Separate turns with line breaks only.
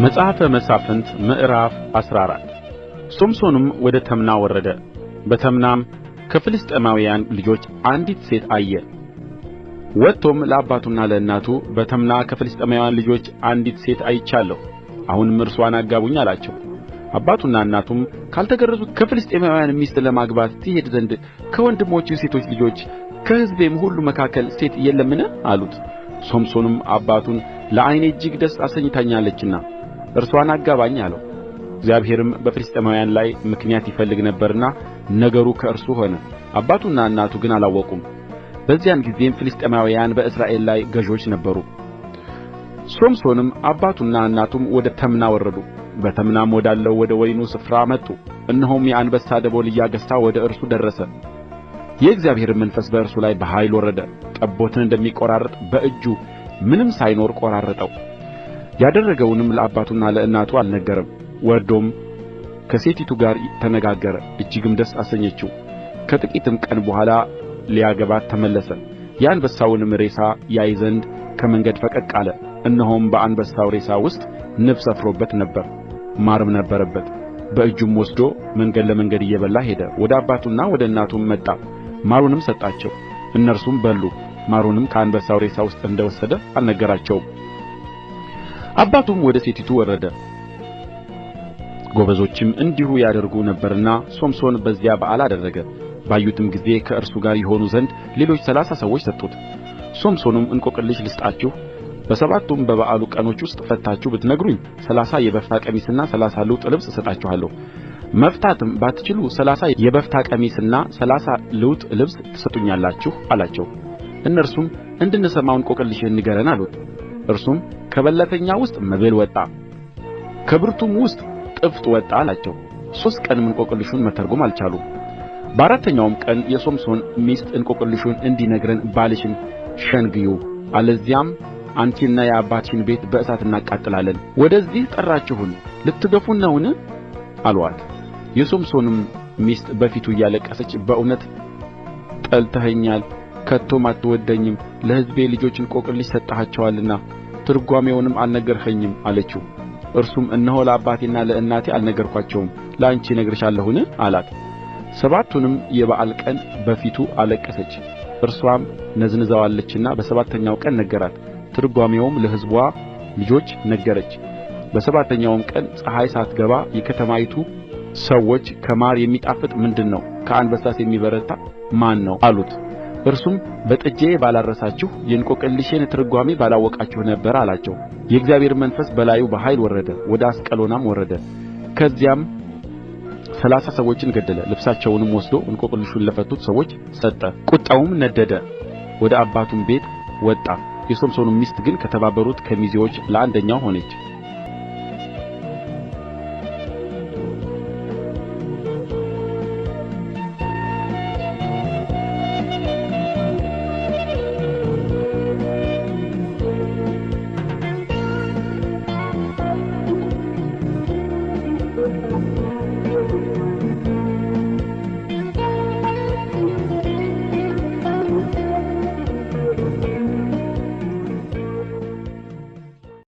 መጽሐፈ መሣፍንት ምዕራፍ 14 ሶምሶንም ወደ ተምና ወረደ። በተምናም ከፍልስጥኤማውያን ልጆች አንዲት ሴት አየ። ወጥቶም ለአባቱና ለእናቱ በተምና ከፍልስጥኤማውያን ልጆች አንዲት ሴት አይቻለሁ፣ አሁንም እርስዋን አጋቡኝ አላቸው። አባቱና እናቱም ካልተገረዙት ከፍልስጥኤማውያን ሚስት ለማግባት ትሄድ ዘንድ ከወንድሞችህ ሴቶች ልጆች ከሕዝቤም ሁሉ መካከል ሴት የለምን? አሉት። ሶምሶንም አባቱን ለዓይኔ እጅግ ደስ አሰኝታኛለችና እርስዋን አጋባኝ አለው። እግዚአብሔርም በፍልስጥኤማውያን ላይ ምክንያት ይፈልግ ነበርና ነገሩ ከእርሱ ሆነ። አባቱና እናቱ ግን አላወቁም። በዚያን ጊዜም ፍልስጥኤማውያን በእስራኤል ላይ ገዦች ነበሩ። ሶምሶንም አባቱና እናቱም ወደ ተምና ወረዱ። በተምናም ወዳለው ወደ ወይኑ ስፍራ መጡ። እነሆም የአንበሳ ደቦል እያገሣ ወደ እርሱ ደረሰ። የእግዚአብሔርም መንፈስ በእርሱ ላይ በኃይል ወረደ። ጠቦትን እንደሚቈራርጥ በእጁ ምንም ሳይኖር ቈራረጠው። ያደረገውንም ለአባቱና ለእናቱ አልነገረም። ወርዶም ከሴቲቱ ጋር ተነጋገረ፣ እጅግም ደስ አሰኘችው። ከጥቂትም ቀን በኋላ ሊያገባት ተመለሰ። የአንበሳውንም ሬሳ ያይ ዘንድ ከመንገድ ፈቀቅ አለ። እነሆም በአንበሳው ሬሳ ውስጥ ንብ ሰፍሮበት ነበር፣ ማርም ነበረበት። በእጁም ወስዶ መንገድ ለመንገድ እየበላ ሄደ። ወደ አባቱና ወደ እናቱም መጣ፣ ማሩንም ሰጣቸው። እነርሱም በሉ። ማሩንም ከአንበሳው ሬሳ ውስጥ እንደ ወሰደ አልነገራቸውም። አባቱም ወደ ሴቲቱ ወረደ። ጎበዞችም እንዲሁ ያደርጉ ነበርና ሶምሶን በዚያ በዓል አደረገ። ባዩትም ጊዜ ከእርሱ ጋር ይሆኑ ዘንድ ሌሎች 30 ሰዎች ሰጡት። ሶምሶንም እንቆቅልሽ ልስጣችሁ፣ በሰባቱም በበዓሉ ቀኖች ውስጥ ፈትታችሁ ብትነግሩኝ 30 የበፍታ ቀሚስና 30 ልውጥ ልብስ እሰጣችኋለሁ። መፍታትም ባትችሉ 30 የበፍታ ቀሚስና 30 ልውጥ ልብስ ትሰጡኛላችሁ አላቸው። እነርሱም እንድንሰማው እንቆቅልሽህን ንገረን አሉት። እርሱም ከበለተኛ ውስጥ መብል ወጣ፣ ከብርቱም ውስጥ ጥፍጥ ወጣ አላቸው። 3 ቀንም እንቆቅልሹን መተርጎም አልቻሉም። በአራተኛውም ቀን የሶምሶን ሚስት እንቆቅልሹን እንዲነግረን ባልሽን ሸንግዪው፣ አለዚያም አንቺንና የአባትሽን ቤት በእሳት እናቃጥላለን። ወደዚህ ጠራችሁን ልትገፉን ነውን? አሉአት። የሶምሶንም ሚስት በፊቱ እያለቀሰች በእውነት ጠልተኸኛል፣ ከቶም አትወድደኝም፣ ለሕዝቤ ልጆች እንቆቅልሽ ሰጥተሃቸዋልና ትርጓሜውንም አልነገርኸኝም አለችው። እርሱም እነሆ ለአባቴና ለእናቴ አልነገርኋቸውም፣ ለአንቺ እነግርሻለሁን አላት። 7ቱንም የበዓል ቀን በፊቱ አለቀሰች። እርስዋም ነዝንዛዋለችና በሰባተኛው ቀን ነገራት። ትርጓሜውም ለሕዝቧ ልጆች ነገረች። በሰባተኛውም ቀን ፀሐይ ሳትገባ የከተማይቱ ሰዎች ከማር የሚጣፍጥ ምንድር ነው? ከአንበሳስ የሚበረታ ማን ነው? አሉት። እርሱም በጥጃዬ ባላረሳችሁ የእንቆቅልሼን ትርጓሜ ባላወቃችሁ ነበር አላቸው። የእግዚአብሔር መንፈስ በላዩ በኃይል ወረደ። ወደ አስቀሎናም ወረደ። ከዚያም 30 ሰዎችን ገደለ። ልብሳቸውንም ወስዶ እንቆቅልሹን ለፈቱት ሰዎች ሰጠ። ቍጣውም ነደደ። ወደ አባቱም ቤት ወጣ። የሶምሶንም ሚስት ግን ከተባበሩት ከሚዜዎች ለአንደኛው ሆነች።